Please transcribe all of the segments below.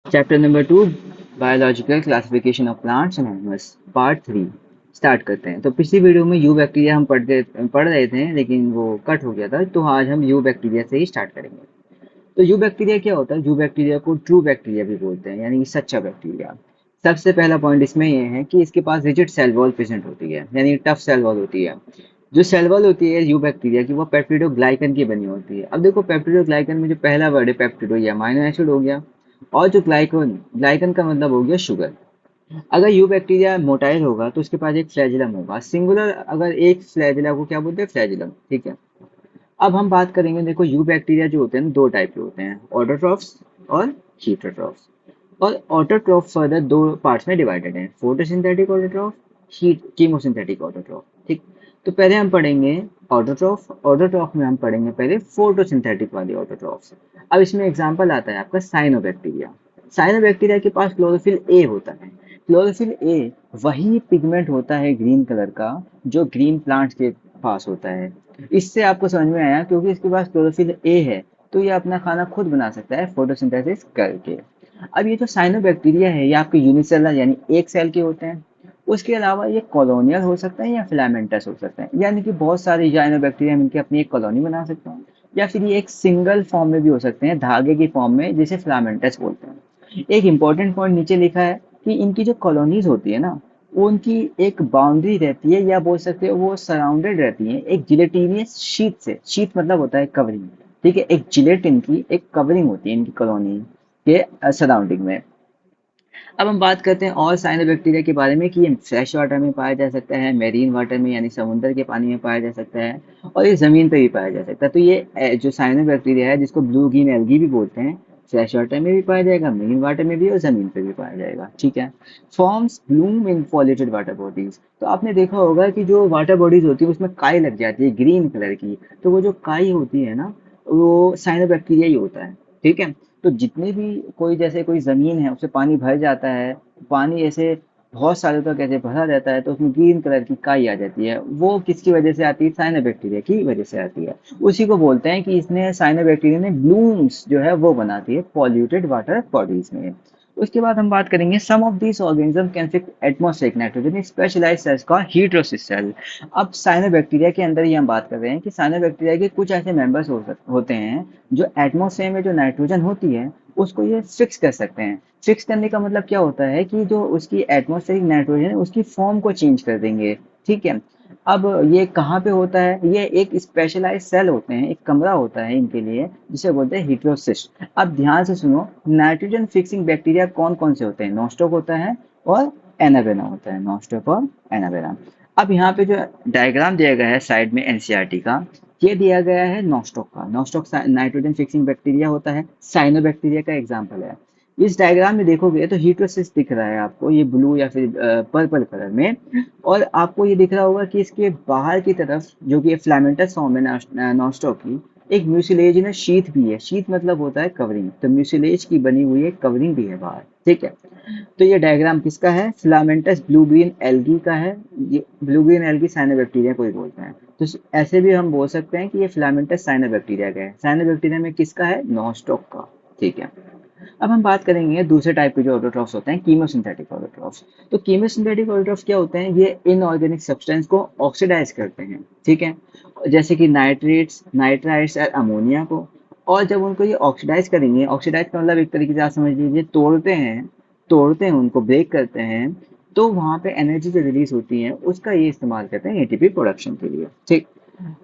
Chapter number 2, biological classification of plants and animals, part 3 start करते हैं। तो पिछली वीडियो में यू बैक्टीरिया हम पढ़ रहे थे, लेकिन वो कट हो गया था। तो आज हम यू बैक्टीरिया से ही स्टार्ट करेंगे। तो यू बैक्टीरिया क्या होता है? यू बैक्टीरिया को ट्रू बैक्टीरिया भी बोलते हैं, यानी कि सच्चा बैक्टीरिया। सबसे पहला पॉइंट इसमें यह है कि इसके पास रिजिड सेल वॉल प्रेजेंट होती है, यानी टफ सेल वॉल होती है। जो सेल वॉल होती है यू बैक्टीरिया की, वो पेप्टिडोग्लाइकन की बनी होती है। अब देखो, पेप्टिडोग्लाइकन में जो पहला वर्ड है पेप्टिडो, ये अमाइनो एसिड हो गया। और जो ग्लाइकन ग्लाइकन का मतलब हो गया शुगर। अगर यू बैक्टीरिया मोटाइल होगा तो उसके पास एक फ्लैजिलम होगा, सिंगुलर। अगर एक फ्लैजिला को क्या बोलते हैं? फ्लैजिलम। ठीक है। अब हम बात करेंगे, देखो यू बैक्टीरिया जो होते हैं दो टाइप के होते हैं, ऑटोट्रॉफ्स और हीटरोट्रॉफ्स। और ऑटोट्रॉफ फर्दर दो पार्ट्स में डिवाइडेड है, photosynthetic autotroph, heat chemosynthetic autotroph. ठीक। तो पहले हम पढ़ेंगे ऑटोट्रॉफ। ऑटोट्रॉफ में हम पढ़ेंगे पहले फोटोसिंथेटिक वाली ऑटोट्रॉफ्स। अब इसमें एग्जांपल आता है आपका साइनोबैक्टीरिया। साइनोबैक्टीरिया के पास क्लोरोफिल ए होता है। क्लोरोफिल ए वही पिगमेंट होता है ग्रीन कलर का, जो ग्रीन प्लांट्स के पास होता है। इससे आपको समझ में आया, क्योंकि इसके पास क्लोरोफिल ए है तो ये अपना खाना खुद बना सकता है फोटोसिंथेसिस करके। अब ये जो साइनोबैक्टीरिया है ये आपके यूनिसेलर यानी एक सेल के होते हैं। उसके अलावा ये कॉलोनियल हो सकते हैं या फिलामेंटस हो सकते हैं, यानी कि बहुत सारे साइनोबैक्टीरिया मिलकर अपनी एक कॉलोनी बना सकते हैं। या फिर ये एक सिंगल फॉर्म में भी हो सकते हैं, धागे की फॉर्म में, जिसे फिलामेंटस बोलते हैं। एक इंपॉर्टेंट पॉइंट नीचे लिखा है कि इनकी जो कॉलोनीज होती है ना, वो उनकी एक बाउंड्री रहती है, या बोल सकते हो वो सराउंडेड रहती है एक जिलेटिनियस शीट से। शीट मतलब होता है कवरिंग। ठीक है, एक जिलेटिन की एक कवरिंग होती है इनकी कॉलोनी के सराउंडिंग में। अब हम बात करते हैं और साइनोबैक्टीरिया के बारे में कि ये फ्रेश वाटर में पाया जा सकता है, मेरीन वाटर में यानी समुद्र के पानी में पाया जा सकता है, और ये जमीन पे भी पाया जा सकता है। तो ये जो साइनोबैक्टीरिया है, जिसको ब्लू ग्रीन एल्गी भी बोलते हैं, फ्रेश वाटर में भी पाया जाएगा, मेरीन वाटर में भी, और जमीन पे भी पाया जाएगा। ठीक है। फॉर्म्स ब्लूम इन पॉल्यूटेड वाटर बॉडीज। तो आपने देखा होगा कि जो वाटर बॉडीज होती है उसमें काई लग जाती है ग्रीन कलर की। तो वो जो काई होती है ना, वो साइनोबैक्टीरिया ही होता है। ठीक है। तो जितने भी कोई, जैसे कोई ज़मीन है उससे पानी भर जाता है, पानी ऐसे बहुत सालों तक ऐसे भरा रहता है, तो उसमें ग्रीन कलर की काई आ जाती है। वो किसकी वजह से आती है? साइनोबैक्टीरिया की वजह से आती है। उसी को बोलते हैं कि इसने साइनोबैक्टीरिया ने ब्लूम्स जो है वो बनाती है पॉल्यूटेड वाटर बॉडीज में। उसके बाद हम बात करेंगे some of this organism can fix atmospheric nitrogen specialized cells का हीटेरोसिस सेल। अब साइनोबैक्टीरिया के अंदर ही हम बात कर रहे हैं कि साइनोबैक्टीरिया के कुछ ऐसे मेंबर्स होते हैं जो एटमॉस्फेयर में जो नाइट्रोजन होती है उसको ये फिक्स कर सकते हैं। फिक्स करने का मतलब क्या होता है कि जो उसकी एटमॉस्फेरिक नाइट्रोजन है उसकी फॉर्म को चेंज कर देंगे। ठीक है। अब ये कहाँ पे होता है? ये एक स्पेशलाइज सेल होते हैं, एक कमरा होता है इनके लिए, जिसे बोलते हैं हीटेरोसिस्ट। अब ध्यान से सुनो, नाइट्रोजन फिक्सिंग बैक्टीरिया कौन कौन से होते हैं? नॉस्टॉक होता है और एनाबेना होता है। नॉस्टॉक और एनाबेना। अब यहाँ पे जो डायग्राम दिया गया है साइड में एनसीईआरटी का, ये दिया गया है नॉस्टॉक का। नॉस्टॉक नाइट्रोजन फिक्सिंग बैक्टीरिया होता है, साइनोबैक्टीरिया का एग्जाम्पल है। इस डायग्राम में देखोगे तो हीटोसिस दिख रहा है आपको, ये ब्लू या फिर पर्पल कलर में। और आपको ये दिख रहा होगा कि इसके बाहर की तरफ, जो कि फ्लैमेंटस फॉर्म है नॉस्टॉक की, एक म्यूसिलेजिनस शीथ भी है। शीथ मतलब होता है कवरिंग, तो म्यूसिलेज की बनी हुई एक कवरिंग भी है बाहर। ठीक है। तो ये डायग्राम किसका है? फिलामेंटस ब्लू ग्रीन एल्गी का है। ये ब्लू ग्रीन एल्गी साइनोबैक्टीरिया को ही बोलते हैं। तो ऐसे भी हम बोल सकते हैं कि ये फिलामेंटस साइनोबैक्टीरिया का है। साइनोबैक्टीरिया में किसका है? नॉस्टॉक का। ठीक है। अब हम बात करेंगे दूसरे टाइप के जो ऑटोट्रॉफ्स होते हैं, कीमोसिंथेटिक ऑटोट्रॉफ्स। तो कीमोसिंथेटिक ऑटोट्रॉफ्स क्या होते हैं? ये इनऑर्गेनिक सब्सटेंस को ऑक्सीडाइज करते हैं। ठीक है। जैसे कि नाइट्रेट्स, नाइट्राइट्स और अमोनिया को। और जब उनको ये ऑक्सीडाइज करेंगे, ऑक्सीडाइज का मतलब एक तरीके से आप समझ लीजिए तोड़ते हैं उनको, ब्रेक करते हैं, तो वहां पे एनर्जी जो रिलीज होती है उसका ये इस्तेमाल करते हैं एटीपी प्रोडक्शन के लिए। ठीक।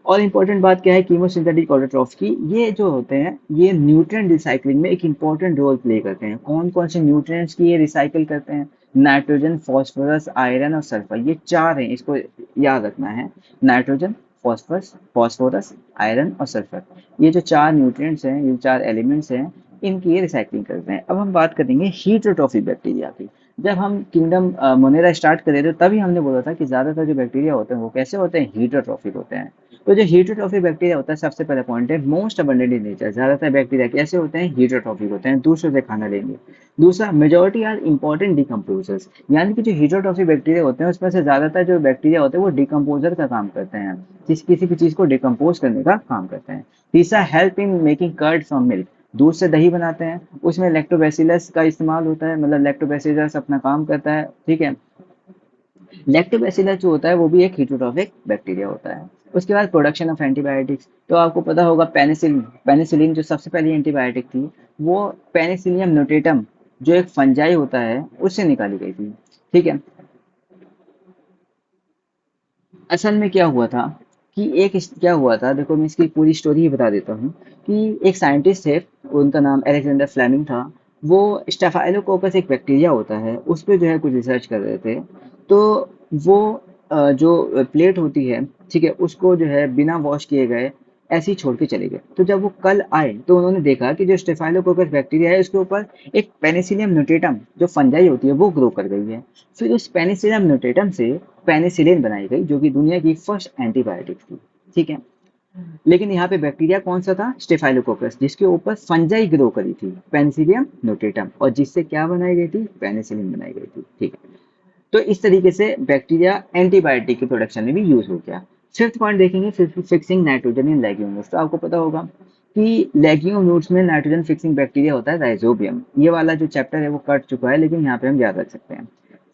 और इम्पोर्टेंट बात क्या है कीमोसिंथेटिक ऑटोट्रॉफ्स की? ये जो होते हैं ये न्यूट्रिएंट रिसाइकलिंग में एक इंपॉर्टेंट रोल प्ले करते हैं। कौन कौन से न्यूट्रिएंट्स की ये रिसाइकिल करते हैं? नाइट्रोजन, फास्फोरस, आयरन और सल्फर, ये चार हैं, इसको याद रखना है। नाइट्रोजन, फास्फोरस फास्फोरस आयरन और सल्फर, ये जो चार न्यूट्रिएंट्स हैं, ये चार एलिमेंट्स हैं, इनकी ये रिसाइकलिंग करते हैं। अब हम बात करेंगे हीटरोट्रॉफिक बैक्टीरिया की। जब हम किंगडम मोनेरा स्टार्ट करे थे तभी हमने बोला था कि ज्यादातर जो बैक्टीरिया होते हैं वो कैसे होते हैं? हीटरोट्रॉफिक होते हैं। तो जो हीटरोट्रॉफिक बैक्टीरिया होता है, सबसे पहला पॉइंट है मोस्ट अबंडेंट इन नेचर। ज्यादातर बैक्टीरिया कैसे होते हैं? हीटरोट्रॉफिक होते हैं, दूसरों से खाना लेंगे। दूसरा, मेजोरिटी आर इंपॉर्टेंट डिकम्पोजर्स, यानी कि जो हीटरोट्रॉफिक बैक्टीरिया होते हैं उसमें से ज्यादातर जो बैक्टीरिया होते हैं वो डिकम्पोजर का काम करते हैं, किसी भी चीज को डिकम्पोज करने का काम करते हैं। तीसरा, help in making curd from milk. दूध से दही बनाते हैं, उसमें लैक्टोबैसिलस का इस्तेमाल होता है, मतलब लैक्टोबैसिलस अपना काम करता है, ठीक है। लैक्टोबैसिलस जो होता है वो भी एक हीटरोट्रॉफिक बैक्टीरिया होता है। उसके बाद प्रोडक्शन ऑफ एंटीबायोटिक्स, तो आपको पता होगा पेनिसिलिन, पेनिसिलिन जो सबसे पहली एंटीबायोटिक थी, वो पेनिसिलियम नोटेटम जो एक फंजाई होता है उससे निकाली गई थी, ठीक है। असल में क्या हुआ था कि क्या हुआ था, देखो मैं इसकी पूरी स्टोरी ही बता देता हूँ कि एक साइंटिस्ट थे, उनका नाम अलेक्जेंडर फ्लेमिंग था। वो स्टेफाइलोकोकस एक बैक्टीरिया होता है, उस पे जो है कुछ रिसर्च कर रहे थे। तो वो जो प्लेट होती है, ठीक है, उसको जो है बिना वॉश किए गए ऐसे ही छोड़ के चले गए। तो जब वो कल आए तो उन्होंने देखा कि जो स्टेफाइलोकोकस बैक्टीरिया है उसके ऊपर एक पेनिसिलियम नोटेटम जो फंजाई होती है वो ग्रो कर गई है। फिर उस पेनिसिलियम नोटेटम से पेनिसिलिन बनाई गई जो कि दुनिया की फर्स्ट एंटीबायोटिक थी, ठीक है। लेकिन यहाँ पे बैक्टीरिया कौन सा था, स्टेफाइलोकोकस, जिसके ऊपर फंजाई ग्रो करी थी पेनिसिलियम नोटेटम, और जिससे क्या बनाई गई थी, पेनिसिलिन बनाई गई थी, ठीक है। तो इस तरीके से बैक्टीरिया एंटीबायोटिक के प्रोडक्शन में भी यूज हो गया। फिफ्थ पॉइंट देखेंगे, fixing nitrogen in legume roots. तो आपको पता होगा कि लेग्यूम रूट्स में नाइट्रोजन फिक्सिंग बैक्टीरिया होता है राइजोबियम। ये वाला जो चैप्टर है वो कट चुका है, लेकिन यहाँ पे हम याद रख सकते हैं।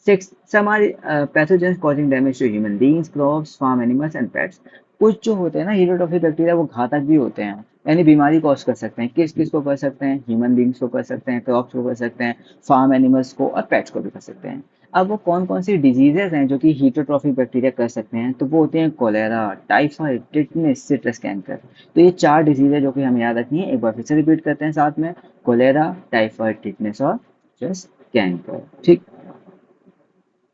Six, some are pathogens causing damage to human beings, crops, farm animals and pets. कुछ जो होते हैं ना हीरोटॉफिक बैक्टीरिया वो घातक भी होते हैं, यानी बीमारी कॉज कर सकते हैं। किस किस को कर सकते हैं, ह्यूमन बींग्स को कर सकते हैं, क्रॉप्स को कर सकते हैं, फार्म एनिमल्स को और पेट्स को भी कर सकते हैं। अब वो कौन कौन सी डिजीजेज हैं जो कि हीटोट्रॉफिक बैक्टीरिया कर सकते हैं, तो वो होते हैं cholera, typhoid, tetanus, citrus canker. तो ये चार डिजीज है जो कि हमें याद रखनी है। एक बार फिर से रिपीट करते हैं साथ में, कोलेरा, टाइफाइड, टिटनेस और सिट्रस कैंकर, ठीक।